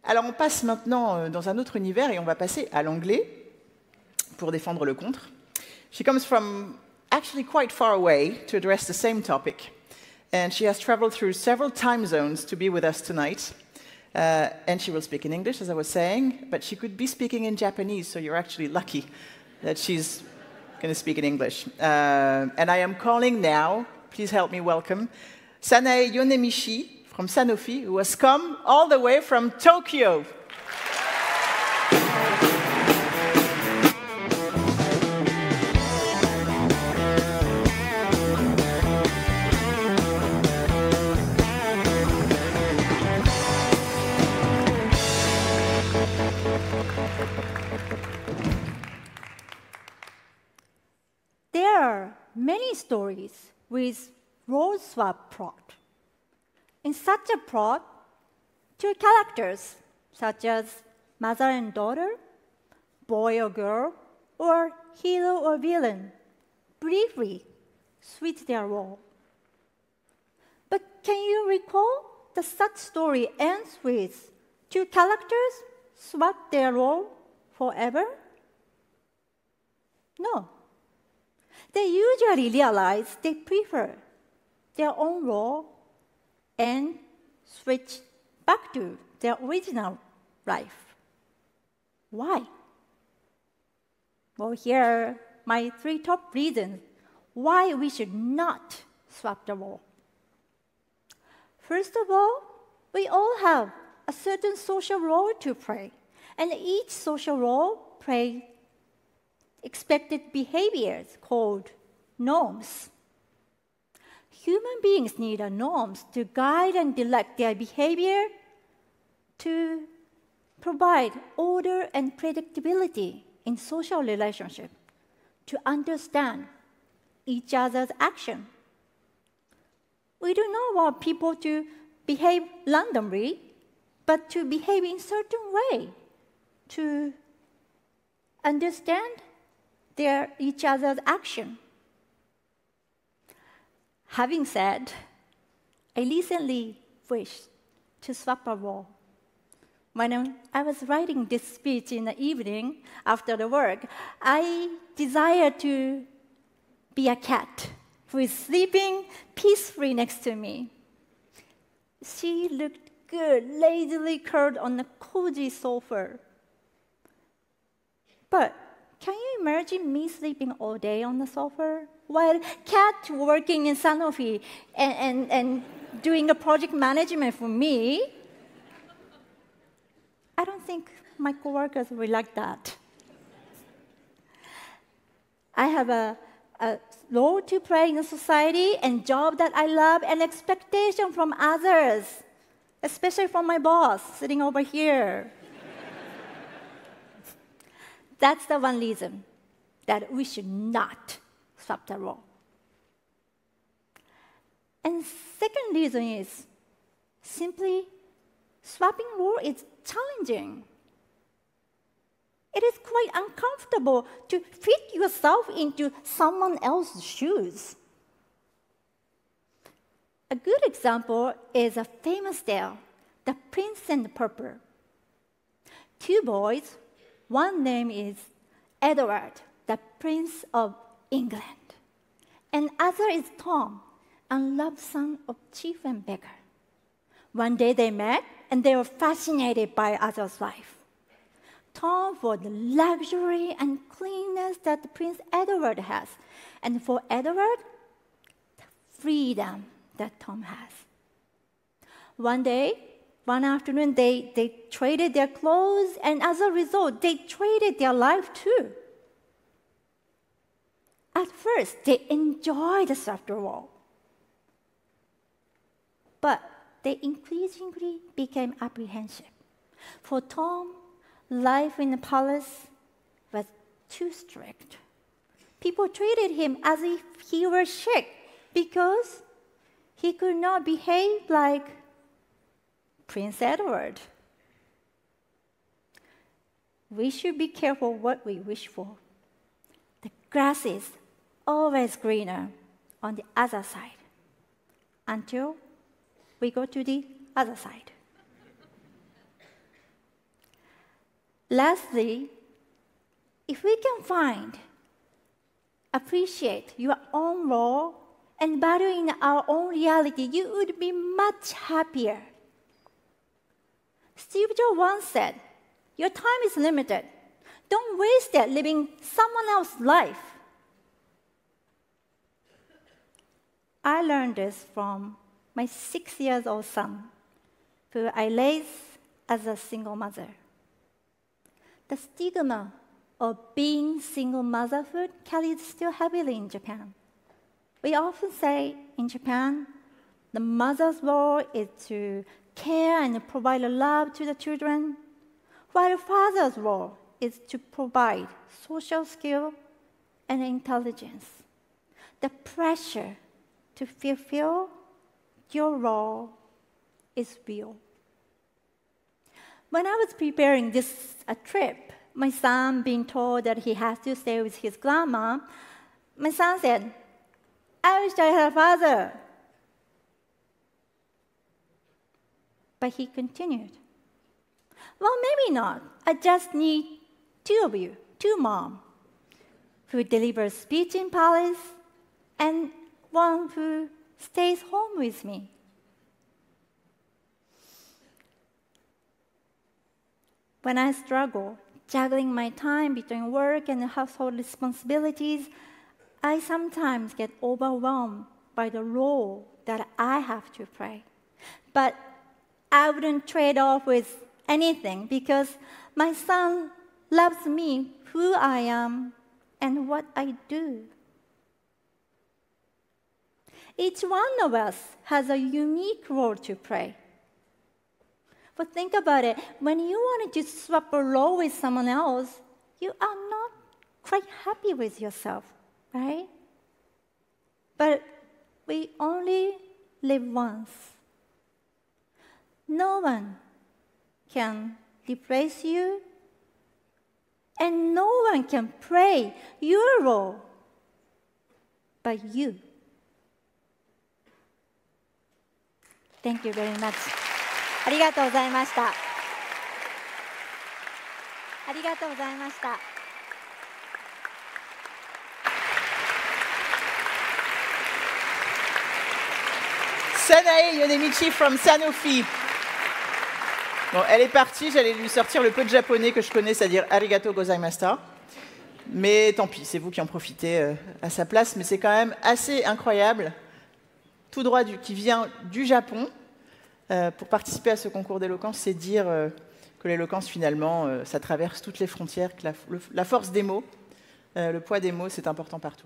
Alors on passe maintenant dans un autre univers et on va passer à l'anglais pour défendre le contre. She comes from actually quite far away to address the same topic. And she has traveled through several time zones to be with us tonight. And she will speak in English, as I was saying, but she could be speaking in Japanese, so you're actually lucky that she's going to speak in English. And I am calling now, please help me welcome, Sanae Yonemichi from Sanofi, who has come all the way from Tokyo. There are many stories with role swap plot. In such a plot, two characters, such as mother and daughter, boy or girl, or hero or villain, briefly switch their role. But can you recall that such story ends with two characters swap their role forever? No. They usually realize they prefer their own role and switch back to their original life. Why? Well, here are my 3 top reasons why we should not swap the role. First of all, we all have a certain social role to play, and each social role plays expected behaviors called norms. Human beings need norms to guide and direct their behavior, to provide order and predictability in social relationships, to understand each other's action. We do not want people to behave randomly, but to behave in a certain way, to understand each other's action. Having said, I recently wished to swap a role. When I was writing this speech in the evening after the work, I desired to be a cat who is sleeping peacefully next to me. She looked good, lazily curled on a cozy sofa. But can you imagine me sleeping all day on the sofa while cat working in Sanofi and doing a project management for me? I don't think my coworkers will like that. I have a role to play in the society and job that I love and expectation from others, especially from my boss sitting over here. That's the one reason that we should not swap the role. And second reason is simply swapping role is challenging. It is quite uncomfortable to fit yourself into someone else's shoes. A good example is a famous tale, The Prince and the Pauper. 2 boys. One name is Edward, the Prince of England, and other is Tom, unloved son of chief and beggar. One day they met, and they were fascinated by other's life. Tom for the luxury and cleanness that Prince Edward has, and for Edward, the freedom that Tom has. One afternoon, they traded their clothes, and as a result, they traded their life too. At first, they enjoyed the soft role, but they increasingly became apprehensive. For Tom, life in the palace was too strict. People treated him as if he were sick because he could not behave like Prince Edward. We should be careful what we wish for. The grass is always greener on the other side until we go to the other side. Lastly, if we can appreciate your own role and value in our own reality, you would be much happier. Steve Jobs once said, "Your time is limited. Don't waste it living someone else's life." I learned this from my 6-year-old son, who I raised as a single mother. The stigma of being single motherhood carries still heavily in Japan. We often say in Japan, the mother's role is to care and provide love to the children, while the father's role is to provide social skill and intelligence. The pressure to fulfill your role is real. When I was preparing this trip, my son being told that he has to stay with his grandma, my son said, "I wish I had a father." But he continued, "Well, maybe not. I just need 2 of you, 2 moms, who deliver speech in Paris and one who stays home with me." When I struggle juggling my time between work and household responsibilities, I sometimes get overwhelmed by the role that I have to play. But I wouldn't trade off with anything because my son loves me, who I am, and what I do. Each one of us has a unique role to play. But think about it, when you wanted to swap a role with someone else, you are not quite happy with yourself, right? But we only live once. No one can replace you, and no one can play your role but you. Thank you very much. ありがとうございました。ありがとうございました。Sanae Yonemichi from Sanofi. Bon, elle est partie, j'allais lui sortir le peu de japonais que je connais, c'est-à-dire arigato gozaimashita. Mais tant pis, c'est vous qui en profitez à sa place. Mais c'est quand même assez incroyable, tout droit qui vient du Japon, pour participer à ce concours d'éloquence, c'est dire que l'éloquence, finalement, ça traverse toutes les frontières, que la force des mots, le poids des mots, c'est important partout.